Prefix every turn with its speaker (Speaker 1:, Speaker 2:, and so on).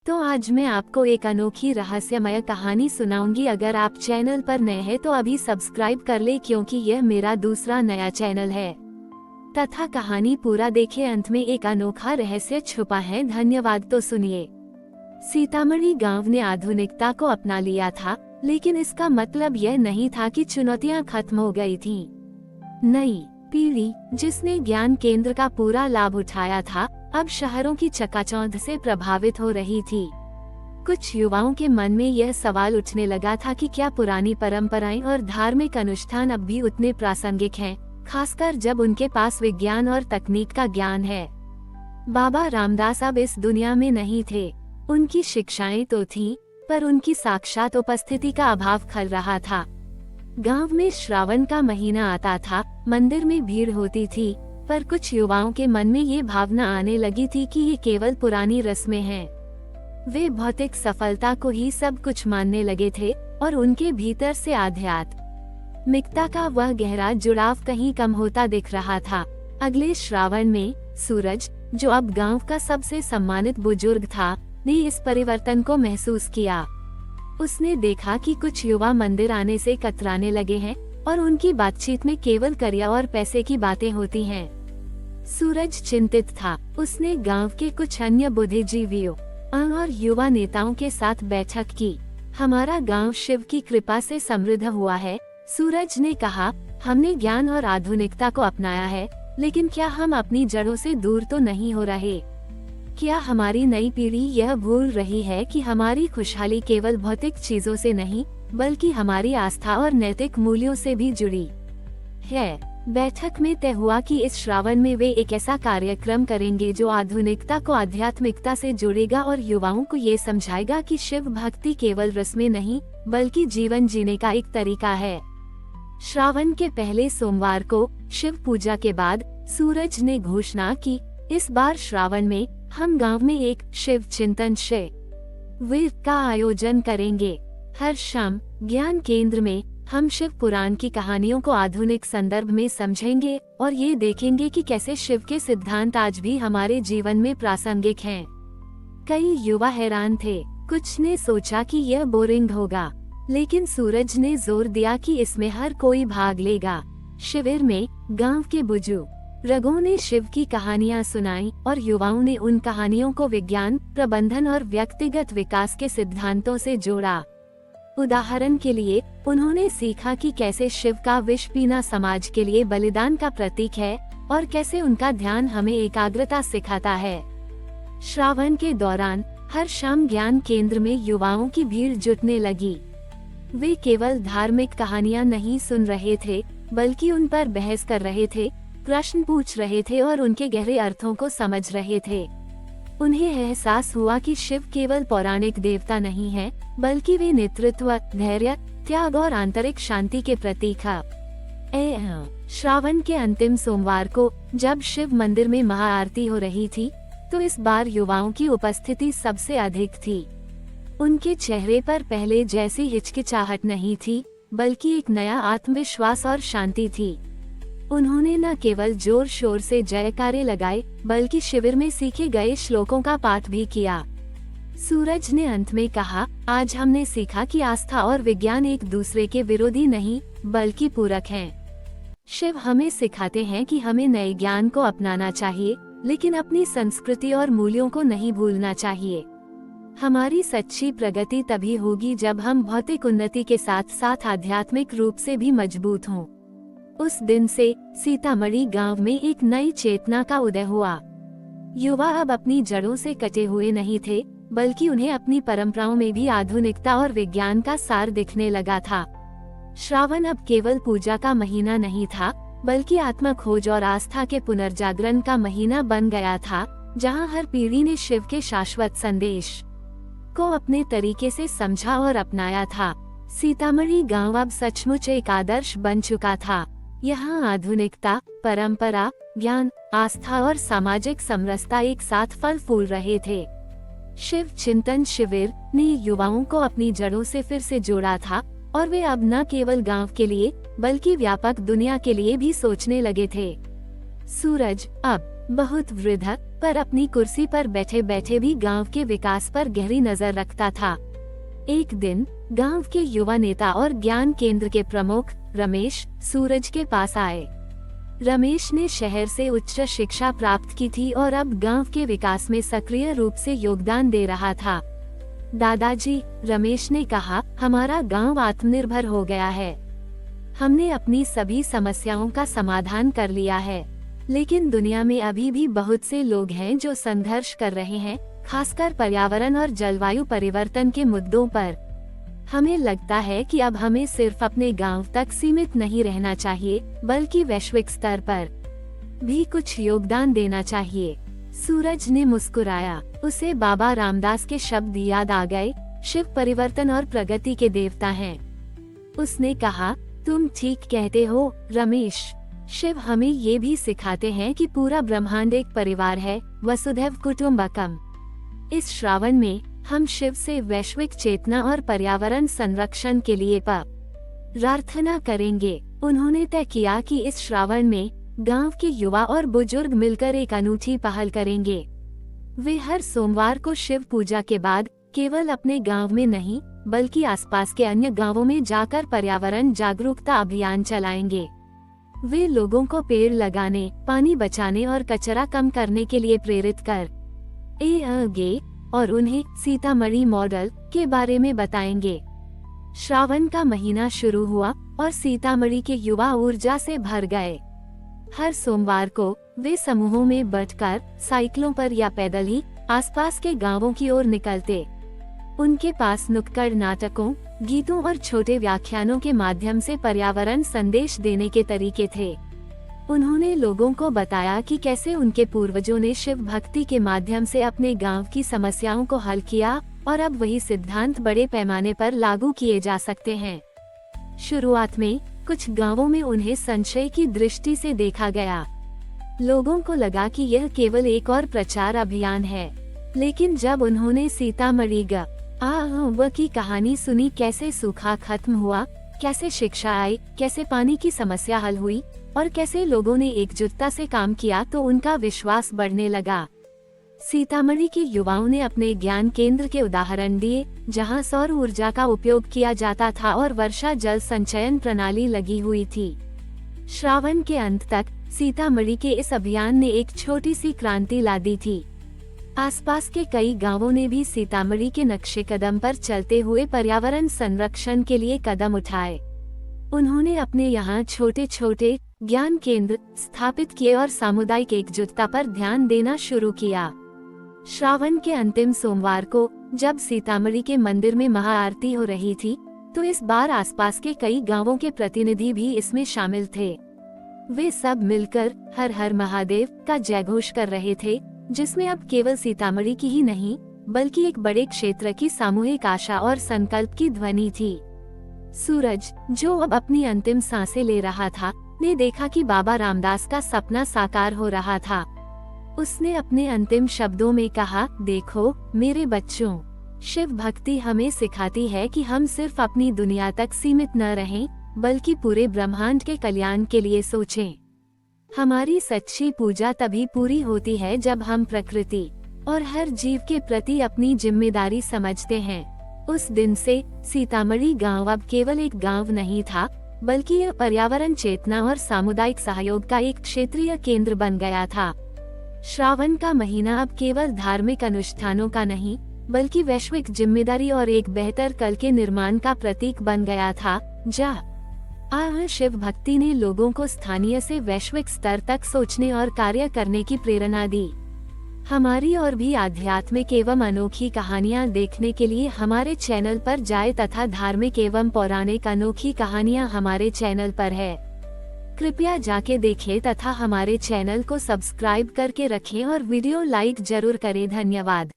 Speaker 1: तो आज मैं आपको एक अनोखी रहस्यमय कहानी सुनाऊंगी। अगर आप चैनल पर नए हैं तो अभी सब्सक्राइब कर ले, क्योंकि यह मेरा दूसरा नया चैनल है। तथा कहानी पूरा देखे, अंत में एक अनोखा रहस्य छुपा है। धन्यवाद। तो सुनिए। सीतामढ़ी गांव ने आधुनिकता को अपना लिया था, लेकिन इसका मतलब यह नहीं था कि चुनौतियां खत्म हो गई थीं। नई पीढ़ी, जिसने ज्ञान केंद्र का पूरा लाभ उठाया था, अब शहरों की चकाचौंध से प्रभावित हो रही थी। कुछ युवाओं के मन में यह सवाल उठने लगा था कि क्या पुरानी परंपराएं और धार्मिक अनुष्ठान अब भी उतने प्रासंगिक हैं, खासकर जब उनके पास विज्ञान और तकनीक का ज्ञान है। बाबा रामदास अब इस दुनिया में नहीं थे। उनकी शिक्षाएं तो थीं, पर उनकी साक्षात उपस्थिति का अभाव खल रहा था। गांव में श्रावण का महीना आता था, मंदिर में भीड़ होती थी, पर कुछ युवाओं के मन में ये भावना आने लगी थी कि ये केवल पुरानी रस्में हैं। वे भौतिक सफलता को ही सब कुछ मानने लगे थे और उनके भीतर से आध्यात्मिकता का वह गहरा जुड़ाव कहीं कम होता दिख रहा था। अगले श्रावण में सूरज, जो अब गांव का सबसे सम्मानित बुजुर्ग था, ने इस परिवर्तन को महसूस किया। उसने देखा कि कुछ युवा मंदिर आने से कतराने लगे हैं और उनकी बातचीत में केवल करियर और पैसे की बातें होती हैं। सूरज चिंतित था। उसने गांव के कुछ अन्य बुद्धिजीवियों और युवा नेताओं के साथ बैठक की। हमारा गांव शिव की कृपा से समृद्ध हुआ है, सूरज ने कहा। हमने ज्ञान और आधुनिकता को अपनाया है, लेकिन क्या हम अपनी जड़ों से दूर तो नहीं हो रहे? क्या हमारी नई पीढ़ी यह भूल रही है कि हमारी खुशहाली केवल भौतिक चीजों से नहीं, बल्कि हमारी आस्था और नैतिक मूल्यों से भी जुड़ी है? बैठक में तय हुआ कि इस श्रावण में वे एक ऐसा कार्यक्रम करेंगे जो आधुनिकता को आध्यात्मिकता से जोड़ेगा और युवाओं को ये समझाएगा कि शिव भक्ति केवल रस्में नहीं, बल्कि जीवन जीने का एक तरीका है। श्रावण के पहले सोमवार को शिव पूजा के बाद सूरज ने घोषणा की, इस बार श्रावण में हम गांव में एक शिव चिंतन शिविर का आयोजन करेंगे। हर शाम ज्ञान केंद्र में हम शिव पुराण की कहानियों को आधुनिक संदर्भ में समझेंगे और ये देखेंगे कि कैसे शिव के सिद्धांत आज भी हमारे जीवन में प्रासंगिक हैं। कई युवा हैरान थे। कुछ ने सोचा कि यह बोरिंग होगा, लेकिन सूरज ने जोर दिया कि इसमें हर कोई भाग लेगा। शिविर में गांव के बुजुर्गों ने शिव की कहानियां सुनाई और युवाओं ने उन कहानियों को विज्ञान, प्रबंधन और व्यक्तिगत विकास के सिद्धांतों से जोड़ा। उदाहरण के लिए, उन्होंने सीखा कि कैसे शिव का विष पीना समाज के लिए बलिदान का प्रतीक है और कैसे उनका ध्यान हमें एकाग्रता सिखाता है। श्रावण के दौरान हर शाम ज्ञान केंद्र में युवाओं की भीड़ जुटने लगी। वे केवल धार्मिक कहानियां नहीं सुन रहे थे, बल्कि उन पर बहस कर रहे थे, प्रश्न पूछ रहे थे और उनके गहरे अर्थों को समझ रहे थे। उन्हें एहसास हुआ कि शिव केवल पौराणिक देवता नहीं है, बल्कि वे नेतृत्व, धैर्य, त्याग और आंतरिक शांति के प्रतीक हैं। श्रावण के अंतिम सोमवार को जब शिव मंदिर में महाआरती हो रही थी, तो इस बार युवाओं की उपस्थिति सबसे अधिक थी। उनके चेहरे पर पहले जैसी हिचकिचाहट नहीं थी, बल्कि एक नया आत्मविश्वास और शांति थी। उन्होंने न केवल जोर शोर से जयकारे लगाए, बल्कि शिविर में सीखे गए श्लोकों का पाठ भी किया। सूरज ने अंत में कहा, आज हमने सीखा कि आस्था और विज्ञान एक दूसरे के विरोधी नहीं, बल्कि पूरक हैं। शिव हमें सिखाते हैं कि हमें नए ज्ञान को अपनाना चाहिए, लेकिन अपनी संस्कृति और मूल्यों को नहीं भूलना चाहिए। हमारी सच्ची प्रगति तभी होगी जब हम भौतिक उन्नति के साथ साथ आध्यात्मिक रूप से भी मजबूत हों। उस दिन से सीतामढ़ी गांव में एक नई चेतना का उदय हुआ। युवा अब अपनी जड़ों से कटे हुए नहीं थे, बल्कि उन्हें अपनी परंपराओं में भी आधुनिकता और विज्ञान का सार दिखने लगा था। श्रावण अब केवल पूजा का महीना नहीं था, बल्कि आत्म खोज और आस्था के पुनर्जागरण का महीना बन गया था, जहां हर पीढ़ी ने शिव के शाश्वत संदेश को अपने तरीके से समझा और अपनाया था। सीतामढ़ी गांव अब सचमुच एक आदर्श बन चुका था। यहाँ आधुनिकता, परंपरा, ज्ञान, आस्था और सामाजिक समरसता एक साथ फल फूल रहे थे। शिव चिंतन शिविर ने युवाओं को अपनी जड़ों से फिर से जोड़ा था और वे अब न केवल गांव के लिए, बल्कि व्यापक दुनिया के लिए भी सोचने लगे थे। सूरज अब बहुत वृद्ध, पर अपनी कुर्सी पर बैठे बैठे भी गांव के विकास पर गहरी नजर रखता था। एक दिन गांव के युवा नेता और ज्ञान केंद्र के प्रमुख रमेश सूरज के पास आए। रमेश ने शहर से उच्च शिक्षा प्राप्त की थी और अब गांव के विकास में सक्रिय रूप से योगदान दे रहा था। दादाजी, रमेश ने कहा, हमारा गांव आत्मनिर्भर हो गया है। हमने अपनी सभी समस्याओं का समाधान कर लिया है, लेकिन दुनिया में अभी भी बहुत से लोग हैं जो संघर्ष कर रहे हैं, खासकर पर्यावरण और जलवायु परिवर्तन के मुद्दों पर। हमें लगता है कि अब हमें सिर्फ अपने गांव तक सीमित नहीं रहना चाहिए, बल्कि वैश्विक स्तर पर भी कुछ योगदान देना चाहिए। सूरज ने मुस्कुराया। उसे बाबा रामदास के शब्द याद आ गए, शिव परिवर्तन और प्रगति के देवता हैं। उसने कहा, तुम ठीक कहते हो रमेश। शिव हमें ये भी सिखाते हैं कि पूरा ब्रह्मांड एक परिवार है, वसुधैव कुटुंबकम। इस श्रावण में हम शिव से वैश्विक चेतना और पर्यावरण संरक्षण के लिए प्रार्थना करेंगे। उन्होंने तय किया कि इस श्रावण में गांव के युवा और बुजुर्ग मिलकर एक अनूठी पहल करेंगे। वे हर सोमवार को शिव पूजा के बाद केवल अपने गांव में नहीं, बल्कि आसपास के अन्य गांवों में जाकर पर्यावरण जागरूकता अभियान चलाएंगे। वे लोगों को पेड़ लगाने, पानी बचाने और कचरा कम करने के लिए प्रेरित करेंगे और उन्हें सीतामढ़ी मॉडल के बारे में बताएंगे। श्रावण का महीना शुरू हुआ और सीतामढ़ी के युवा ऊर्जा से भर गए। हर सोमवार को वे समूहों में बंटकर साइकिलों पर या पैदल ही आसपास के गांवों की ओर निकलते। उनके पास नुक्कड़ नाटकों, गीतों और छोटे व्याख्यानों के माध्यम से पर्यावरण संदेश देने के तरीके थे। उन्होंने लोगों को बताया कि कैसे उनके पूर्वजों ने शिव भक्ति के माध्यम से अपने गांव की समस्याओं को हल किया और अब वही सिद्धांत बड़े पैमाने पर लागू किए जा सकते हैं। शुरुआत में कुछ गांवों में उन्हें संशय की दृष्टि से देखा गया। लोगों को लगा कि यह केवल एक और प्रचार अभियान है, लेकिन जब उन्होंने सीतामढ़ी गाँव की कहानी सुनी, कैसे सूखा खत्म हुआ, कैसे शिक्षा आई, कैसे पानी की समस्या हल हुई और कैसे लोगों ने एकजुटता से काम किया, तो उनका विश्वास बढ़ने लगा। सीतामढ़ी के युवाओं ने अपने ज्ञान केंद्र के उदाहरण दिए, जहां सौर ऊर्जा का उपयोग किया जाता था और वर्षा जल संचयन प्रणाली लगी हुई थी। श्रावण के अंत तक सीतामढ़ी के इस अभियान ने एक छोटी सी क्रांति ला दी थी। आसपास के कई गांवों ने भी सीतामढ़ी के नक्शे कदम पर चलते हुए पर्यावरण संरक्षण के लिए कदम उठाए। उन्होंने अपने यहाँ छोटे छोटे ज्ञान केंद्र स्थापित किए और सामुदायिक एकजुटता पर ध्यान देना शुरू किया। श्रावण के अंतिम सोमवार को जब सीतामढ़ी के मंदिर में महाआरती हो रही थी, तो इस बार आसपास के कई गांवों के प्रतिनिधि भी इसमें शामिल थे। वे सब मिलकर हर हर महादेव का जयघोष कर रहे थे, जिसमें अब केवल सीतामढ़ी की ही नहीं, बल्कि एक बड़े क्षेत्र की सामूहिक आशा और संकल्प की ध्वनि थी। सूरज, जो अब अपनी अंतिम सांसें ले रहा था, ने देखा कि बाबा रामदास का सपना साकार हो रहा था। उसने अपने अंतिम शब्दों में कहा, देखो मेरे बच्चों, शिव भक्ति हमें सिखाती है कि हम सिर्फ अपनी दुनिया तक सीमित न रहें, बल्कि पूरे ब्रह्मांड के कल्याण के लिए सोचें। हमारी सच्ची पूजा तभी पूरी होती है जब हम प्रकृति और हर जीव के प्रति अपनी जिम्मेदारी समझते हैं। उस दिन से सीतामढ़ी गांव अब केवल एक गांव नहीं था, बल्कि यह पर्यावरण चेतना और सामुदायिक सहयोग का एक क्षेत्रीय केंद्र बन गया था। श्रावण का महीना अब केवल धार्मिक अनुष्ठानों का नहीं, बल्कि वैश्विक जिम्मेदारी और एक बेहतर कल के निर्माण का प्रतीक बन गया था। शिव भक्ति ने लोगों को स्थानीय से वैश्विक स्तर तक सोचने और कार्य करने की प्रेरणा दी। हमारी और भी आध्यात्मिक एवं अनोखी कहानियाँ देखने के लिए हमारे चैनल पर जाएं तथा धार्मिक एवं पौराणिक अनोखी कहानियाँ हमारे चैनल पर है। कृपया जाके देखें तथा हमारे चैनल को सब्सक्राइब करके रखें और वीडियो लाइक जरूर करें। धन्यवाद।